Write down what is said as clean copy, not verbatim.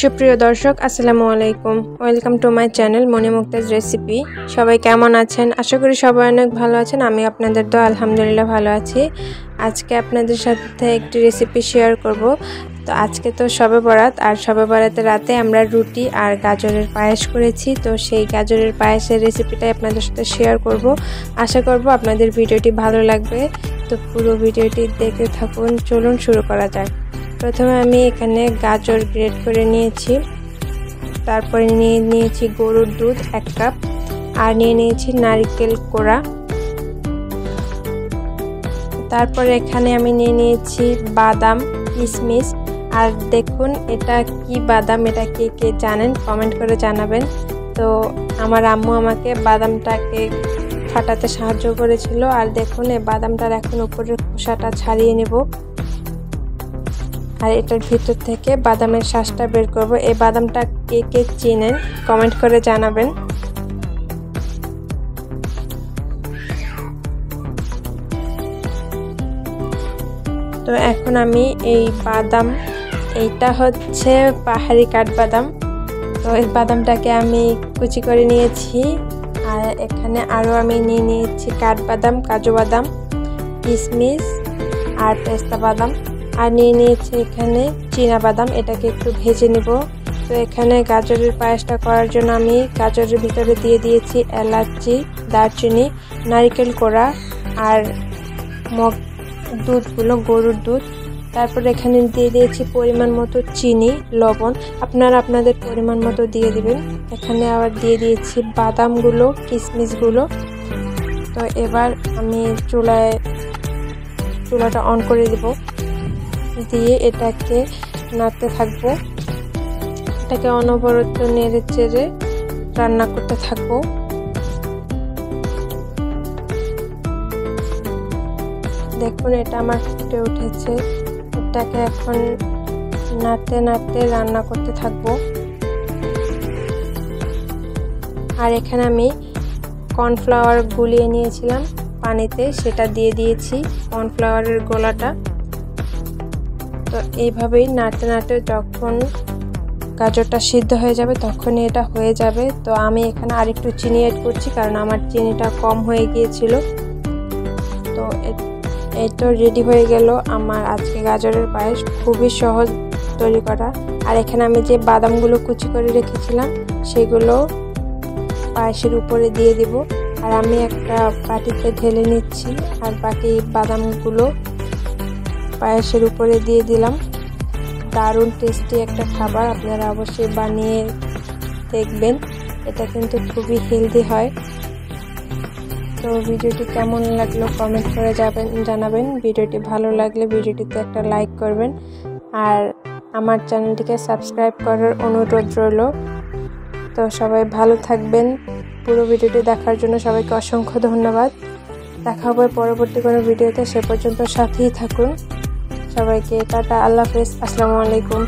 সুপ্রিয় দর্শক আসসালামু আলাইকুম, welcome to my channel Moni Muktaj recipe. সবাই কেমন আছেন? আশা করি সবাই অনেক ভালো আছেন। আমি আপনাদের দোয়া আলহামদুলিল্লাহ ভালো আছি। আজকে আপনাদের সাথে একটি রেসিপি শেয়ার করব। তো আজকে তো শবে বরাত, আর শবে বরাতের রাতে আমরা রুটি আর গাজরের পায়েস করেছি। তো সেই গাজরের পায়েসের রেসিপিটাই আপনাদের সাথে শেয়ার করব। আশা করব আপনাদের ভিডিওটি ভালো লাগবে। তো পুরো ভিডিওটি দেখতে থাকুন। চলুন শুরু করা যাক। প্রথমে আমি এখানে গাজর গ্রেট করে নিয়েছি, তারপরে নিয়েছি গরুর দুধ 1 কাপ, আর নিয়েছি নারকেল কোড়া। তারপরে এখানে আমি নিয়েছি বাদাম, কিশমিশ। আর দেখুন এটা কি বাদাম, এটা কে জানেন কমেন্ট করে জানাবেন। তো আমার আম্মু আমাকে বাদামটাকে ফাটাতে সাহায্য করেছিল। আর দেখুন এই বাদামটার এখন উপরের খোসাটা ছাড়িয়ে নেব, আর এটার ভিতর থেকে বাদামের শাঁসটা বের করব। এই বাদামটা কে চিনেন কমেন্ট করে জানাবেন। তো এখন আমি এই বাদাম, এইটা হচ্ছে পাহাড়ি কাঠবাদাম। তো এই বাদামটাকে আমি কুচি করে নিয়েছি। আর এখানে আরও আমি নিয়েছি কাঠবাদাম, কাজু বাদাম, কিশমিশ আর পেস্তা বাদাম। আর নিয়েছি এখানে চীনা বাদাম, এটাকে একটু ভেজে নেব। তো এখানে গাজরের পায়েসটা করার জন্য আমি গাজরের ভিতরে দিয়ে দিয়েছি এলাচি, দারচিনি, নারকেল কোড়া আর দুধগুলো, গরুর দুধ। তারপর এখানে দিয়ে দিয়েছি পরিমাণ মতো চিনি, লবণ আপনারা আপনাদের পরিমাণ মতো দিয়ে দিবেন। এখানে আবার দিয়ে দিয়েছি বাদামগুলো, কিশমিশগুলো। তো এবার আমি চুলাটা অন করে দেব, দিয়ে এটাকে নাড়তে থাকবো। এটাকে অনবরত নেড়ে চেড়ে রান্না করতে থাকবো। দেখুন এটা আমার ফুটে উঠেছে। এটাকে এখন নাড়তে নাড়তে রান্না করতে থাকবো। আর এখানে আমি কর্নফ্লাওয়ার গুলিয়ে নিয়েছিলাম পানিতে, সেটা দিয়ে দিয়েছি কর্নফ্লাওয়ারের গোলাটা। তো এইভাবেই নাড়তে নাড়তে যখন গাজরটা সিদ্ধ হয়ে যাবে তখনই এটা হয়ে যাবে। তো আমি এখানে আরেকটু চিনি অ্যাড করছি, কারণ আমার চিনিটা কম হয়ে গিয়েছিল। তো এই তো রেডি হয়ে গেল আমার আজকে গাজরের পায়েস, খুবই সহজ তৈরি করা। আর এখানে আমি যে বাদামগুলো কুচি করে রেখেছিলাম সেগুলো পায়েসের উপরে দিয়ে দিব। আর আমি একটা বাটিতে ঢেলে নিচ্ছি, আর বাকি বাদামগুলো পায়েসের উপরে দিয়ে দিলাম। দারুণ টেস্টি একটা খাবার, আপনারা অবশ্যই বানিয়ে দেখবেন। এটা কিন্তু খুবই হেলদি হয়। তো ভিডিওটি কেমন লাগলো কমেন্ট করে জানাবেন। ভিডিওটি ভালো লাগলে ভিডিওটিতে একটা লাইক করবেন, আর আমার চ্যানেলটিকে সাবস্ক্রাইব করার অনুরোধ রইল। তো সবাই ভালো থাকবেন। পুরো ভিডিওটি দেখার জন্য সবাইকে অসংখ্য ধন্যবাদ। দেখা হবে পরবর্তী কোনো ভিডিওতে, সে পর্যন্ত সাথেই থাকুন। সবাইকে টাটা, আল্লাহ হাফেজ, আসসালামু আলাইকুম।